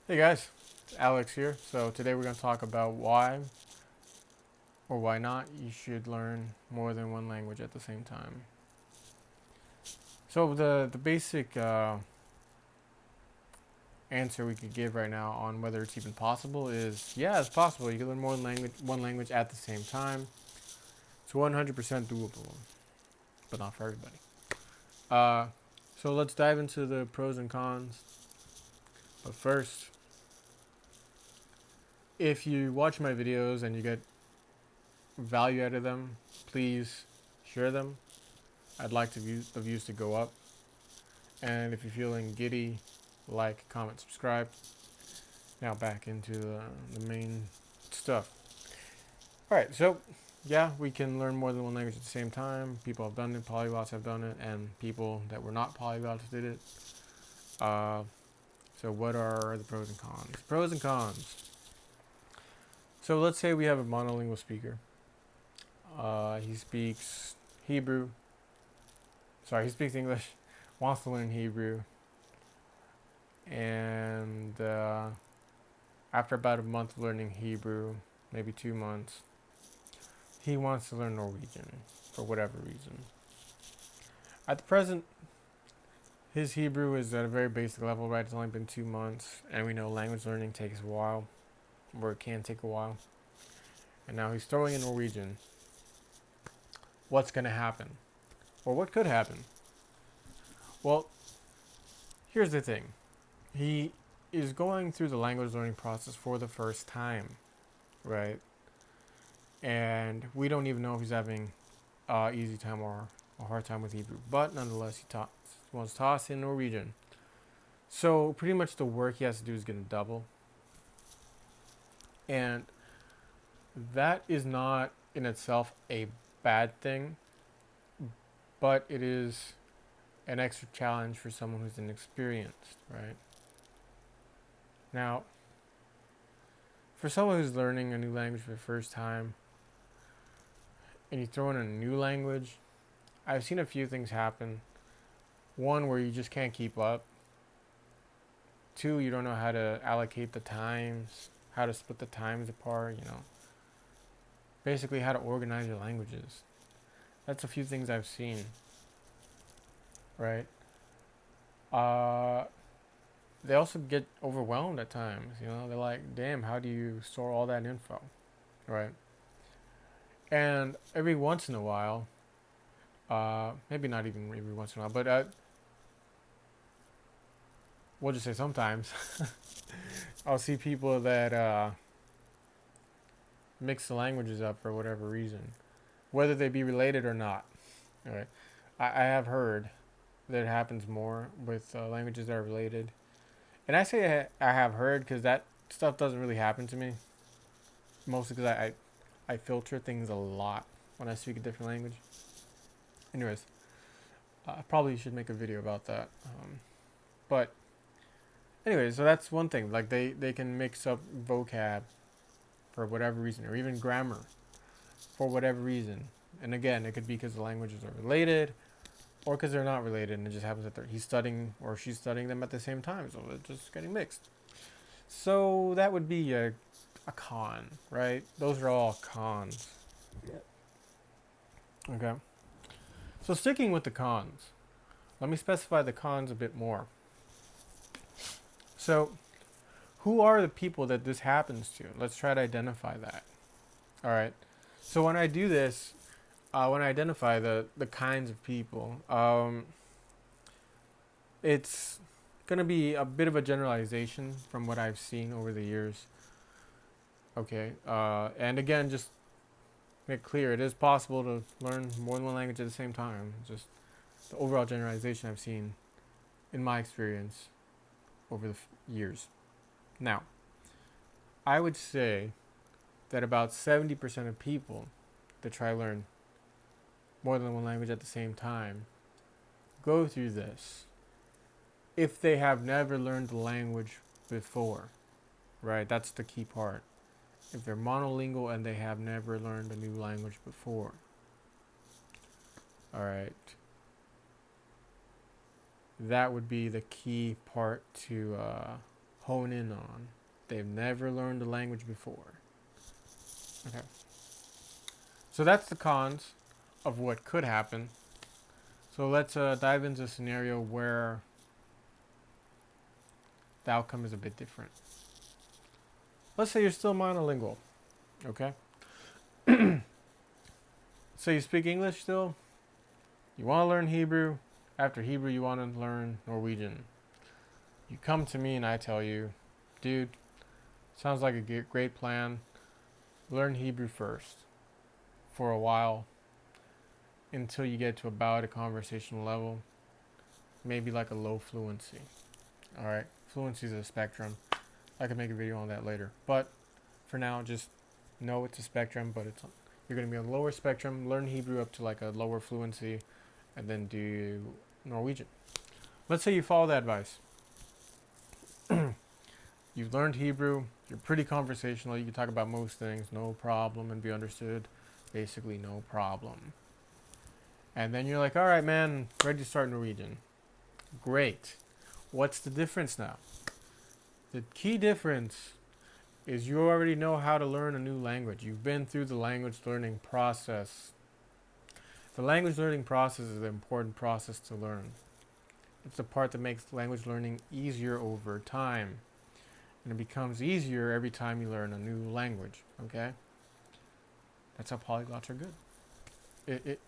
Hey guys, it's Alex here. So today we're going to talk about why or why not you should learn more than one language at the same time. So the basic answer we could give right now on whether it's even possible is yeah, it's possible. You can learn more than one language at the same time. It's 100% doable, but not for everybody. Uh, so let's dive into the pros and cons. But first, if you watch my videos and you get value out of them, please share them. I'd like the views to go up. And if you're feeling giddy, like, comment, subscribe. Now back into the main stuff. All right, so yeah, we can learn more than one language at the same time. People have done it, polyglots have done it, and people that were not polyglots did it. Uh, so what are the pros and cons? Pros and cons. So let's say we have a monolingual speaker. He speaks Hebrew. Sorry, he speaks English. Wants to learn Hebrew, and after about a month of learning Hebrew, maybe 2 months, he wants to learn Norwegian for whatever reason. At the present, his Hebrew is at a very basic level, right? It's only been 2 months, and we know language learning takes a while, or it can take a while. And now he's throwing in Norwegian. What's going to happen? Or what could happen? Well, here's the thing. He is going through the language learning process for the first time, right? And we don't even know if he's having easy time or a hard time with Hebrew. But nonetheless, wants to toss in Norwegian. So pretty much the work he has to do is going to double. And that is not in itself a bad thing, but it is an extra challenge for someone who's inexperienced, right? Now, for someone who's learning a new language for the first time, and you throw in a new language, I've seen a few things happen. One, where you just can't keep up. Two, you don't know how to allocate the times, how to split the times apart, basically how to organize your languages. That's a few things I've seen, right? Uh, they also get overwhelmed at times, they're like, damn, how do you store all that info, right? And every once in a while, maybe not even every once in a while, but we'll just say sometimes, I'll see people that mix the languages up for whatever reason, whether they be related or not. All right, I have heard that it happens more with languages that are related, and I say I have heard because that stuff doesn't really happen to me. Mostly because I filter things a lot when I speak a different language. Anyways, I probably should make a video about that. But anyways, so that's one thing. Like they can mix up vocab for whatever reason, or even grammar for whatever reason. And again, it could be because the languages are related, or because they're not related, and it just happens that he's studying or she's studying them at the same time, so it's just getting mixed. So that would be a con, right? Those are all cons. Okay. So sticking with the cons, let me specify the cons a bit more. So, who are the people that this happens to? Let's try to identify that. All right. So when I do this, when I identify the kinds of people, it's going to be a bit of a generalization from what I've seen over the years. Okay. And again, just make clear, it is possible to learn more than one language at the same time. Just the overall generalization I've seen in my experience over the years. Now, I would say that about 70% of people that try to learn more than one language at the same time go through this if they have never learned the language before, right? That's the key part. If they're monolingual and they have never learned a new language before. All right. That would be the key part to hone in on. They've never learned the language before. Okay. So that's the cons of what could happen. So let's dive into a scenario where the outcome is a bit different. Let's say you're still monolingual, okay? So you speak English still, you want to learn Hebrew, after Hebrew you want to learn Norwegian. You come to me and I tell you, dude, sounds like a great plan. Learn Hebrew first for a while until you get to about a conversational level, maybe like a low fluency. All right, fluency is a spectrum. I could make a video on that later, but for now, just know it's a spectrum. But you're going to be on a lower spectrum. Learn Hebrew up to like a lower fluency, and then do Norwegian. Let's say you follow that advice. You've learned Hebrew. You're pretty conversational. You can talk about most things, no problem, and be understood. Basically, no problem. And then you're like, all right, man, ready to start Norwegian. Great. What's the difference now? The key difference is you already know how to learn a new language. You've been through the language learning process. The language learning process is the important process to learn. It's the part that makes language learning easier over time. And it becomes easier every time you learn a new language, okay? That's how polyglots are good.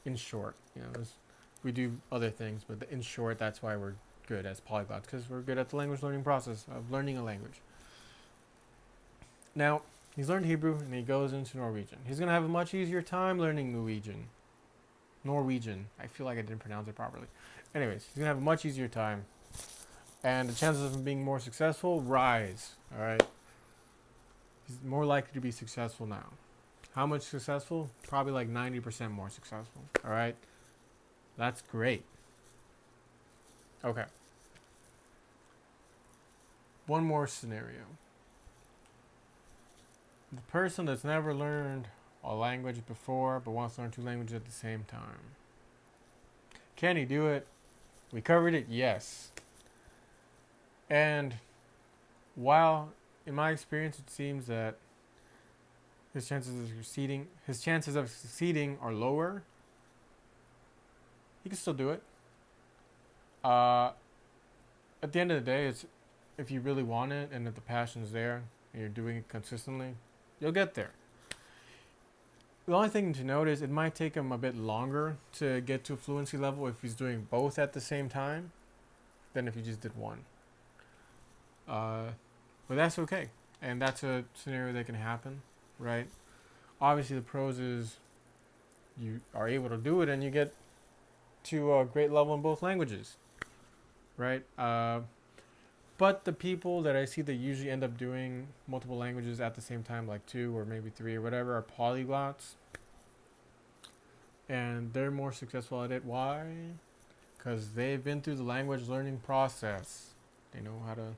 In short, we do other things, but in short, that's why we're good as polyglots, because we're good at the language learning process of learning a language. Now, he's learned Hebrew and he goes into Norwegian. He's going to have a much easier time learning Norwegian. I feel like I didn't pronounce it properly. Anyways, he's going to have a much easier time. And the chances of him being more successful rise, all right? He's more likely to be successful now. How much successful? Probably like 90% more successful, all right? That's great. Okay. One more scenario. The person that's never learned a language before but wants to learn two languages at the same time. Can he do it? We covered it, yes. And while in my experience it seems that his chances of succeeding are lower, he can still do it. At the end of the day, it's if you really want it and if the passion is there and you're doing it consistently, you'll get there. The only thing to note is it might take him a bit longer to get to a fluency level if he's doing both at the same time than if he just did one. But that's okay. And that's a scenario that can happen, right? Obviously, the pros is you are able to do it and you get to a great level in both languages, right? But the people that I see that usually end up doing multiple languages at the same time, like 2 or maybe 3 or whatever, are polyglots. And they're more successful at it. Why? Because they've been through the language learning process. They know how to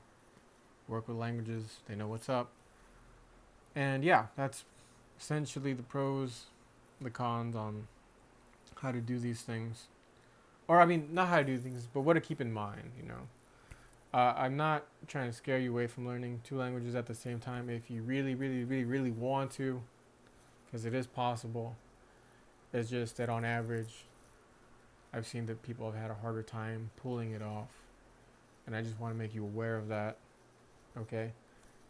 work with languages. They know what's up. And yeah, that's essentially the pros, the cons on how to do these things. Or, I mean, not how to do things, but what to keep in mind, I'm not trying to scare you away from learning 2 languages at the same time if you really, really, really, really want to, because it is possible. It's just that on average, I've seen that people have had a harder time pulling it off. And I just want to make you aware of that, okay?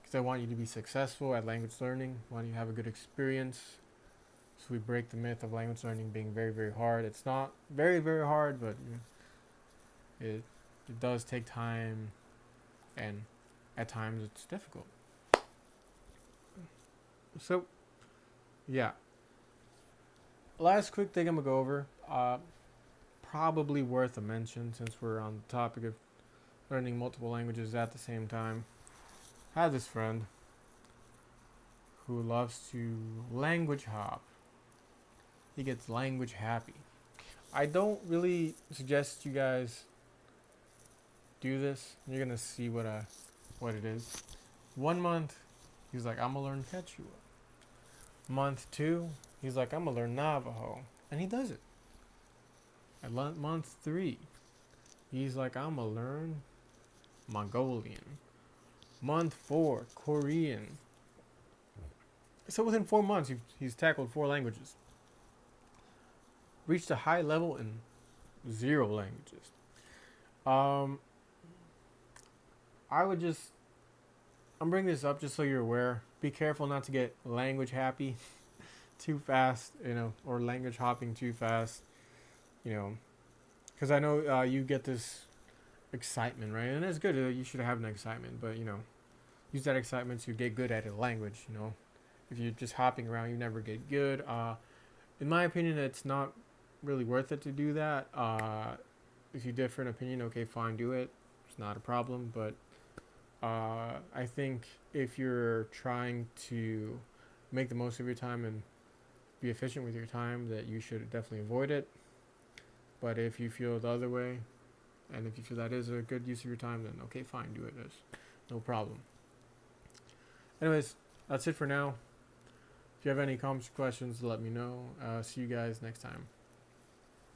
Because I want you to be successful at language learning. I want you to have a good experience. So we break the myth of language learning being very, very hard. It's not very, very hard, but it does take time, and at times it's difficult. So, yeah. Last quick thing I'm going to go over, probably worth a mention since we're on the topic of learning multiple languages at the same time. I have this friend who loves to language hop. He gets language happy. I don't really suggest you guys do this. You're gonna see what it is. 1 month, he's like, I'm gonna learn Quechua. Month 2, he's like, I'm gonna learn Navajo, and he does it. At month 3, he's like, I'm gonna learn Mongolian. Month 4, Korean. So within 4 months, he's tackled 4 languages. Reached a high level in 0 languages. Um, I would just, I'm bringing this up just so you're aware. Be careful not to get language happy too fast, or language hopping too fast, you know, because I know you get this excitement, right? And it's good. You should have an excitement, but use that excitement to get good at a language. If you're just hopping around, you never get good. In my opinion, it's not really worth it to do that. If you differ in opinion, okay, fine, do it. It's not a problem. But I think if you're trying to make the most of your time and be efficient with your time, that you should definitely avoid it. But if you feel the other way, and if you feel that is a good use of your time, then okay, fine, do it. There's no problem. Anyways, that's it for now. If you have any comments or questions, let me know. See you guys next time.